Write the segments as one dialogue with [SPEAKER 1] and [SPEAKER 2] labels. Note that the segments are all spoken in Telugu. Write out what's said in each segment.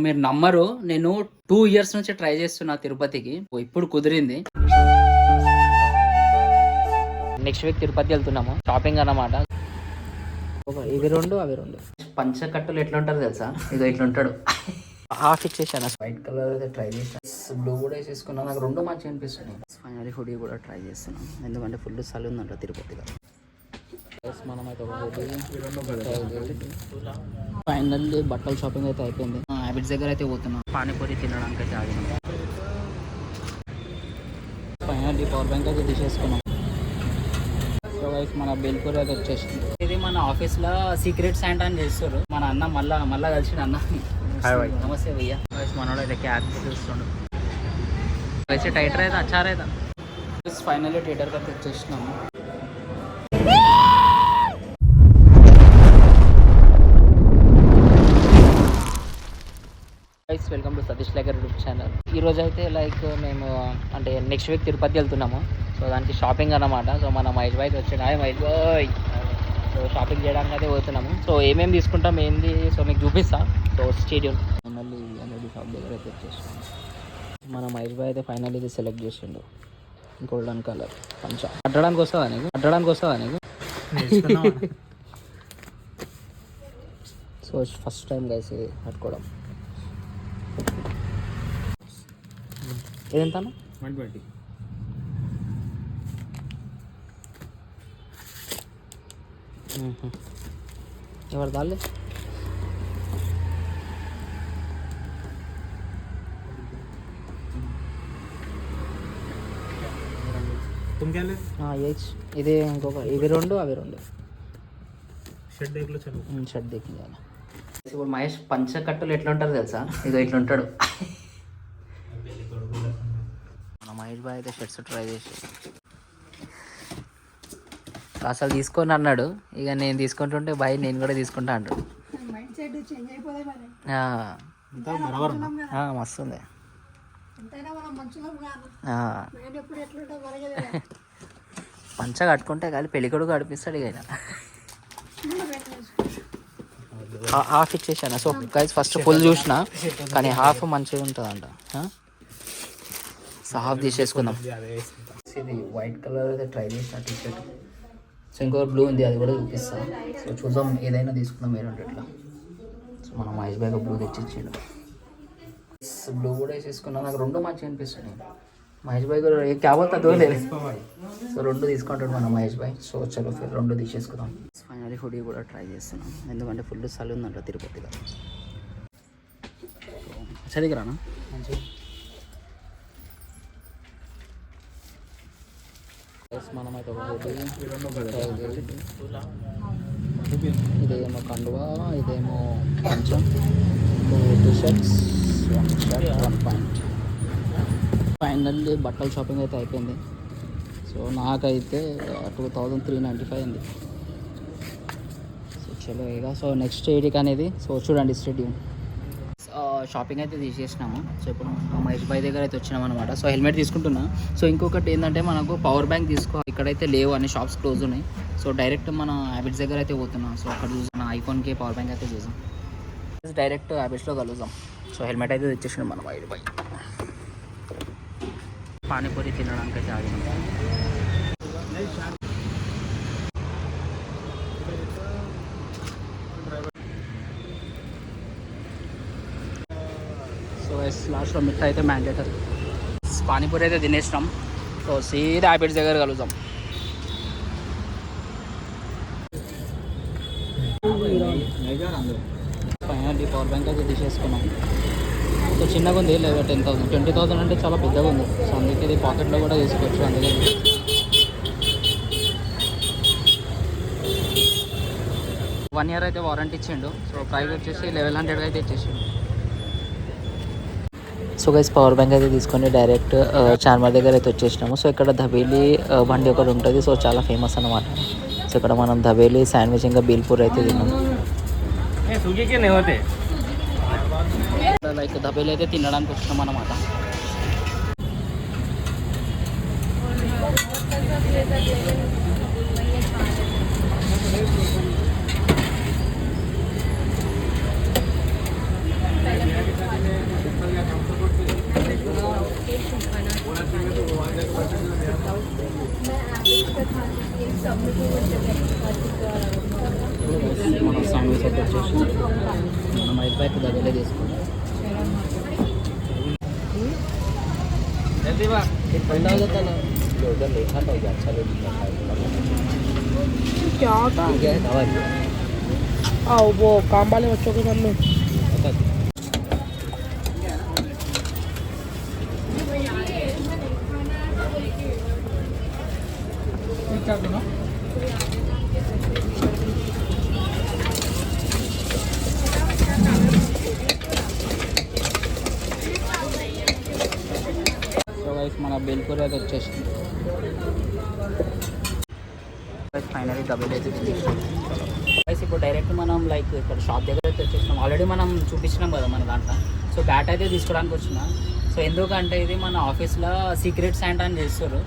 [SPEAKER 1] మీరు నమ్మరు, నేను 2 ఇయర్స్ నుంచి ట్రై చేస్తున్నా తిరుపతికి. ఇప్పుడు కుదిరింది. నెక్స్ట్ వీక్ తిరుపతి వెళ్తున్నాము, షాపింగ్ అన్నమాట. ఇవి రెండు అవి రెండు పంచకట్టులు ఎట్లా ఉంటారు తెలుసా? ఇదో ఇట్లా ఉంటాడు. హాఫ్ ఇచ్చేసాను. వైట్ కలర్ అయితే ట్రై చేసాను, బ్లూ కూడా వేసేసుకున్నాను. నాకు రెండు మంచిగా అనిపిస్తున్నాయి. ఫైనల్లీ హుడీ కూడా ట్రై చేస్తున్నాను, ఎందుకంటే ఫుల్ చలి ఉందంట తిరుపతిలో. మనమైతే ఫైనల్లీ బట్టల షాపింగ్ అయితే అయిపోయింది. హ్యాబిట్స్ దగ్గర అయితే పోతున్నాం, పానీపూరి తినడానికి అయితే ఆగినాం. ఫైనల్లీ పవర్ బ్యాంక్ అయితే తీసేసుకున్నాం. సో గైస్ మన బేల్పూర్ అయితే వచ్చేసింది. ఇది మన ఆఫీస్లో సీక్రెట్ శాంటా అని చేస్తారు. మన అన్న మళ్ళా కలిసిన అన్న. నమస్తే భయ్యా. మనోడు అయితే క్యాబ్ చూస్తుండు. वैसे टाइट रहता, अच्छा रहता. फाइनली थिएटर का వచ్చేసినాము. Guys welcome to Satish lager YouTube channel. ఈరోజు అయితే లైక్ మేము అంటే నెక్స్ట్ వీక్ తిరుపతి వెళ్తున్నాము. సో దానికి షాపింగ్ అన్నమాట. సో మన మహేష్ బాయ్ వచ్చాడు. Hi Mahesh boy. So shopping చేయడానికి అయితే పోతున్నాము. సో ఏమేమి తీసుకుంటాం ఏంది సో మీకు చూపిస్తా. సో స్టేడియం మళ్ళీ అనేది షాప్ దగ్గర అయితే వచ్చేసాం. మన మహేష్ బాయ్ అయితే ఫైనల్ ఇది సెలెక్ట్ చేసిండు, గోల్డెన్ కలర్ పంచ. అడ్డడానికి వస్తుందా నీకు? సో ఫస్ట్ టైం గైస్ కట్టుకోవడం. ఏదెంత 120. ఎవరు దాళ్ళే ఇదే ఇంకొక ఇవి రెండు అవి రెండు షర్ట్ దేకియాలి. ఇప్పుడు మహేష్ పంచకట్టులు ఎట్లా ఉంటారు తెలుసా? ఇదో ఇట్లా ఉంటాడు. మన మహేష్ బాయ్ అయితే షర్ట్స్ ట్రై చేసి అసలు తీసుకొని అన్నాడు. ఇక నేను తీసుకుంటుంటే బాయ్ నేను కూడా తీసుకుంటా అంటాడు. మస్తు ఉంది. పంచ కట్టుకుంటే కానీ పెళ్ళికొడుకు కడిపిస్తాడు. ఇక హాఫ్ ఇచ్చేసాను. సో గైస్ ఫస్ట్ ఫుల్ చూసిన కానీ హాఫ్ మంచిగా ఉంటుందంట. సో హాఫ్ తీసేసుకుందాం. ఇది వైట్ కలర్ అయితే ట్రై చేసిన టీ షర్ట్. సో ఇంకొక బ్లూ ఉంది, అది కూడా చూపిస్తాను. సో చూద్దాం ఏదైనా తీసుకుందాం మీరు ఇట్లా. సో మనం మహేష్ బాయ్ బ్లూ తెచ్చిచ్చాడు. బ్లూ కూడా వేసేసుకున్నాం. నాకు రెండు మంచిగా అనిపిస్తున్నాయి. మహేష్ బాయ్ కూడా క్యా బోల్తా దో లేదు. సో రెండు తీసుకుంటాడు మన మహేష్ బాయ్. సో చలో ఫిర్ రెండు తీసేసుకుందాం. ఫైనల్లీ హుడీ కూడా ట్రై చేస్తున్నాం, ఎందుకంటే ఫుల్ చలి ఉందంట తిరుపతిలో. చదివిరానా మంచిగా. మనమైతే ఇదేమో కండువా, ఇదేమో కొంచెం 2 షర్ట్స్ 1 షర్ట్ 1 ప్యాంట్. ఫైనల్లీ బట్టల షాపింగ్ అయితే అయిపోయింది. సో నాకైతే 2395 అయింది. సో చలో ఇక సో నెక్స్ట్ ఏడికి అనేది సో చూడండి స్టేడియం. షాపింగ్ అయితే తీసేసినాము. సో ఇప్పుడు మహేష్ బాయ్ దగ్గర అయితే వచ్చినాం అనమాట. సో హెల్మెట్ తీసుకుంటున్నా. సో ఇంకొకటి ఏంటంటే మనకు పవర్ బ్యాంక్ ఇక్కడైతే లేవు, అన్ని షాప్స్ క్లోజ్ ఉన్నాయి. సో డైరెక్ట్ మన హ్యాబిట్స్ దగ్గర అయితే పోతున్నాం. సో అక్కడ చూసిన ఐఫోన్కి పవర్ బ్యాంక్ అయితే చూసాం. డైరెక్ట్ హ్యాబిట్స్లో కలుద్దాం. సో హెల్మెట్ అయితే తెచ్చేసినాం మన మహేష్ బాయ్. పానీపూరి తినడానికి అయితే ఆగినాం. సో లాస్ట్లో మిఠాయి అయితే మ్యాండేటరీ. పానీపూరి అయితే తినేసినాం. సో సీదా హ్యాబిట్స్ దగ్గర కలుద్దాం. ఫైనల్లీ పవర్ బ్యాంక్ అయితే తీసేసుకున్నాం. సో చిన్నగా ఉంది, లేదా 10,000 20,000 అంటే చాలా పెద్దగా ఉంది. సో అందుకే ఇది పాకెట్లో కూడా తీసుకోవచ్చు. అందుకే 1 ఇయర్ అయితే వారంటీ ఇచ్చిండు. సో ప్రైస్ వచ్చేసి 1100 అయితే ఇచ్చేసిండు. సో గైస్ పవర్ బ్యాంక్ అయితే తీసుకొని డైరెక్ట్ చార్మినార్ దగ్గర అయితే వచ్చేసినాము. సో ఇక్కడ ధబేలి బండి ఒకటి ఉంటుంది. సో చాలా ఫేమస్ అన్నమాట. సో ఇక్కడ మనం ధబేలి శాండ్విచ్ ఇంకా బేల్పూర్ అయితే తిన్నాము. లైక్ ధబేలి అయితే తినడానికి వచ్చినాం అన్నమాట. उधर देखा था अच्छा नहीं दिखा
[SPEAKER 2] क्या होता
[SPEAKER 1] है दवा
[SPEAKER 2] आओ वो काम वाले बच्चों के सामने क्या देना
[SPEAKER 1] మన బెల్పూర్ అయితే వచ్చేసింది. ఫైనల్లీ డబుల్ అయితే గైస్ ఇప్పుడు డైరెక్ట్ మనం లైక్ ఇక్కడ షాప్ దగ్గర అయితే వచ్చేసినాం. ఆల్రెడీ మనం చూపించినాం కదా మన దాంట్లో. సో బ్యాట్ అయితే తీసుకోవడానికి వచ్చిన. సో ఎందుకంటే ఇది మన ఆఫీస్లో సీక్రెట్ శాంటా అని చేస్తారు.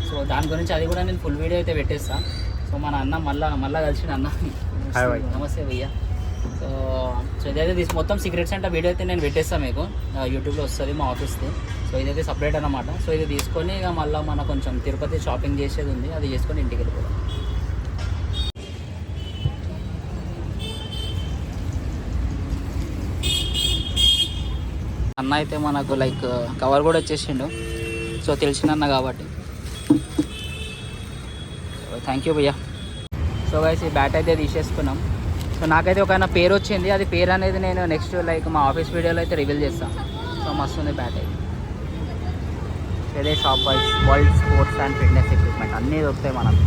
[SPEAKER 1] సో దాని గురించి అది కూడా నేను ఫుల్ వీడియో అయితే పెట్టేస్తాను. సో మన అన్న మళ్ళీ కలిసిన అన్న నమస్తే భయ్య. సో ఇదైతే మొత్తం సీక్రెట్స్ అంటే వీడియో అయితే నేను పెట్టేస్తాను మీకు యూట్యూబ్లో వస్తుంది మా ఆఫీస్ది. సో ఇదైతే సపరేట్ అన్నమాట. సో ఇది తీసుకొని ఇక మళ్ళీ మన కొంచెం తిరుపతి షాపింగ్ చేసేది ఉంది, అది చేసుకొని ఇంటికి వెళ్ళిపోదాం. అన్న అయితే మనకు లైక్ కవర్ కూడా వచ్చేసిండు. సో తెలిసిన అన్న కాబట్టి థ్యాంక్ యూ భయ్యా. సో గైస్ ఈ బ్యాట్ అయితే తీసేసుకున్నాం. సో నాకైతే ఒక పేరు వచ్చింది, అది పేరు అనేది నేను నెక్స్ట్ లైక్ మా ఆఫీస్ వీడియోలో అయితే రివీల్ చేస్తాను. సో మస్తు ఉంది బ్యాట్ అయితే. ఇదే shop world sports and fitness equipment అన్నీ దొరుకుతాయి మనకు.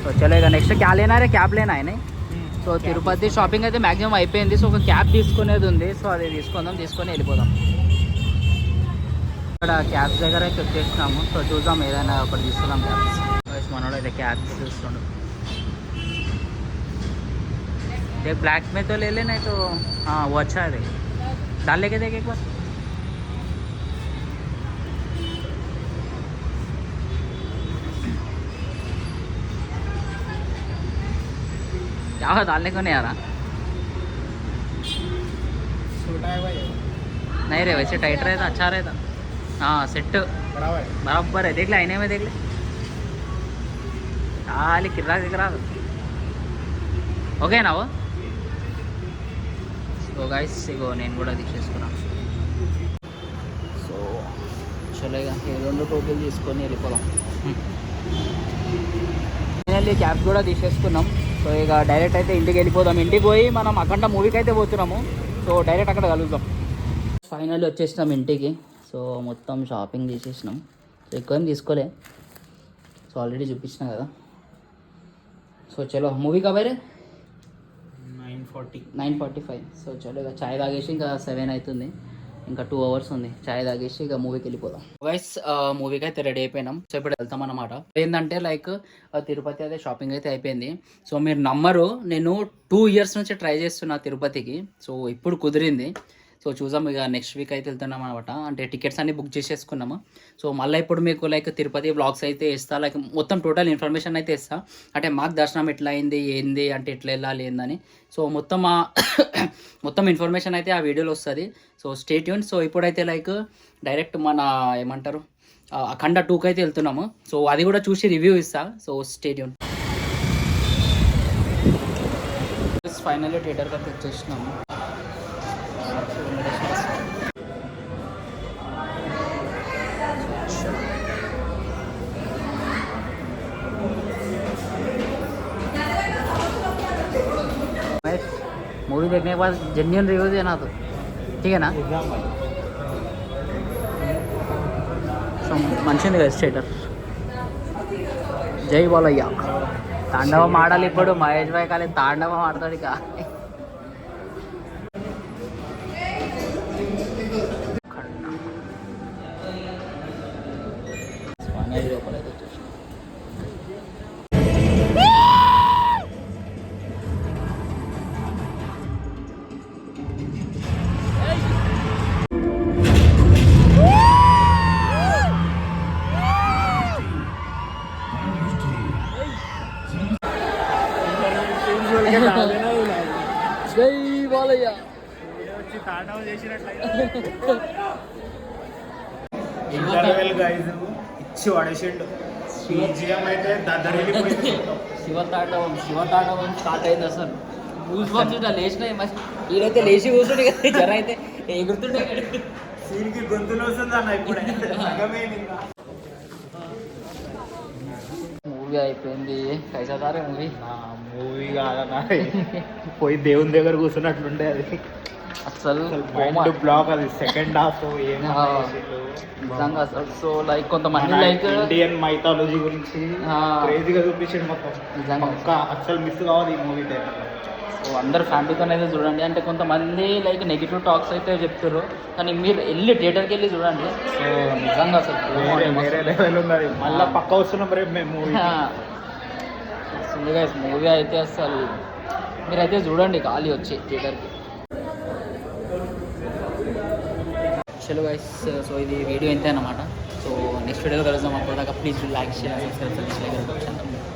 [SPEAKER 1] సో చలో ఇక నెక్స్ట్ క్యా లేనా రే క్యాబ్ లేనా ఆయన. సో తిరుపతి షాపింగ్ అయితే మ్యాక్సిమం అయిపోయింది. సో ఒక క్యాబ్ తీసుకునేది ఉంది. సో అది తీసుకొని వెళ్ళిపోదాం. ఇక్కడ క్యాబ్స్ దగ్గర అయితే వచ్చేసినాము. సో చూద్దాం ఏదైనా ఒకటి తీసుకుందాం క్యాబ్స్. మనోడు అయితే క్యాబ్స్ చూస్తుండు. देख ब्लैक में तो ले लेना तो हाँ वो अच्छा है. देख डाल लेके देख एक बार. क्या हुआ डालने को नहीं आ रहा.
[SPEAKER 2] छोटा है भाई.
[SPEAKER 1] नहीं रे वैसे टाइट रहता अच्छा रहता. हाँ सेट बराबर है. देख ले आईने में देख ले. खाली किर्रा दिख रहा. ओके ना वो. సో గైస్ ఇగో నేను కూడా తీసేసుకున్నాను. సో చలేగా ఈ 2 టోకెన్ తీసుకొని వెళ్ళిపోదాం. ఫైనల్లీ క్యాబ్ కూడా తీసేసుకున్నాం. సో ఇక డైరెక్ట్ అయితే ఇంటికి వెళ్ళిపోదాం. ఇంటికి పోయి మనం అక్కడ మూవీకి అయితే పోతున్నాము. సో డైరెక్ట్ అక్కడ కలుద్దాం. ఫైనల్లీ వచ్చేసినాం ఇంటికి. సో మొత్తం షాపింగ్ చేసేసినాం. సో ఎక్కువ తీసుకోలే. సో ఆల్రెడీ చూపించిన కదా. సో చలో మూవీ కబరే 9:45. సో చలో ఇక చాయ్ తాగేసి ఇంకా 7 అవుతుంది. ఇంకా 2 hours ఉంది. చాయ్ తాగేసి ఇక మూవీకి వెళ్ళిపోదాం. గైస్ మూవీకి అయితే రెడీ అయిపోయినాం. సో ఇప్పుడు వెళ్తాం అన్నమాట. ఏంటంటే లైక్ తిరుపతి అయితే షాపింగ్ అయితే అయిపోయింది. సో మీరు నమ్మరు, నేను 2 years నుంచి ట్రై చేస్తున్నా తిరుపతికి. సో ఇప్పుడు కుదిరింది. సో చూద్దాం ఇక నెక్స్ట్ వీక్ అయితే వెళ్తున్నాం అనమాట. అంటే టికెట్స్ అన్ని బుక్ చేసేసుకున్నాము. సో మళ్ళీ ఇప్పుడు మీకు లైక్ తిరుపతి బ్లాగ్స్ అయితే ఇస్తా, లైక్ మొత్తం టోటల్ ఇన్ఫర్మేషన్ అయితే ఇస్తా. అంటే మాకు దర్శనం ఎట్లా అయింది ఏంది అంటే ఎట్లా వెళ్ళాలి ఏందని. సో మొత్తం ఇన్ఫర్మేషన్ అయితే ఆ వీడియోలో వస్తుంది. So stay tune. సో ఇప్పుడైతే లైక్ డైరెక్ట్ మన ఏమంటారు అఖండ 2కి అయితే వెళ్తున్నాము. సో అది కూడా చూసి రివ్యూ ఇస్తా. So stay tune. ఫైనల్లీ థియేటర్కి అయితే వచ్చేసినాము. मूवी देखने के बाद जेन्युइन रिव्यू देना तो ठीक है ना. సో మంచిది కదా థియేటర్. జై బాలయ్య. తాండవం ఆడాలి ఇప్పుడు. మహేష్ భాయ్ కాలే తాండవం ఆడతాడు ఇక. జై బాలయ్య.
[SPEAKER 2] ఇచ్చి పడేసిండు. అయితే
[SPEAKER 1] శివతాండవం స్టార్ట్ అయింది అసలు. గూస్ బంప్స్ ఇట్లా లేచినాయి మరి ఈడైతే లేచి కూర్చుంటే కదా జర అయితే ఎగురుతుండే
[SPEAKER 3] సీన్కి గొంతులు వస్తుంది అన్న ఇప్పుడే
[SPEAKER 1] మూవీ అయిపోయింది కైసాదారే మూవీ
[SPEAKER 3] మూవీ కాదన్న పోయి దేవుని దగ్గర కూర్చున్నట్లుండే అది
[SPEAKER 1] అసలు
[SPEAKER 3] మైండ్ బ్లాక్ అది సెకండ్ హాఫ్
[SPEAKER 1] నిజంగా అసలు సో లైక్ కొంతమంది లైక్
[SPEAKER 3] ఇండియన్ మైథాలజీ గురించి క్రేజీగా చూపించాడు మొత్తం
[SPEAKER 1] నిజంగా
[SPEAKER 3] ఇంకా అసలు మిస్ కావాలి ఈ మూవీ
[SPEAKER 1] సో అందరు ఫ్యామిలీతో అయితే చూడండి అంటే కొంతమంది లైక్ నెగిటివ్ టాక్స్ అయితే చెప్తారు కానీ మీరు వెళ్ళి థియేటర్కి వెళ్ళి చూడండి సో నిజంగా అసలు
[SPEAKER 3] వేరే లెవెల్ ఉన్నది మళ్ళీ పక్క వస్తున్నాం రేపు మేము మూవీ
[SPEAKER 1] మూవీ అయితే అసలు మీరైతే చూడండి ఖాళీ వచ్చి థియేటర్కి చలో గైస్ సో ఇది వీడియో ఇంతే అన్నమాట సో నెక్స్ట్ వీడియోలో కలుద్దాం అప్పటిదాకా ప్లీజ్ లైక్ షేర్ సబ్స్క్రైబ్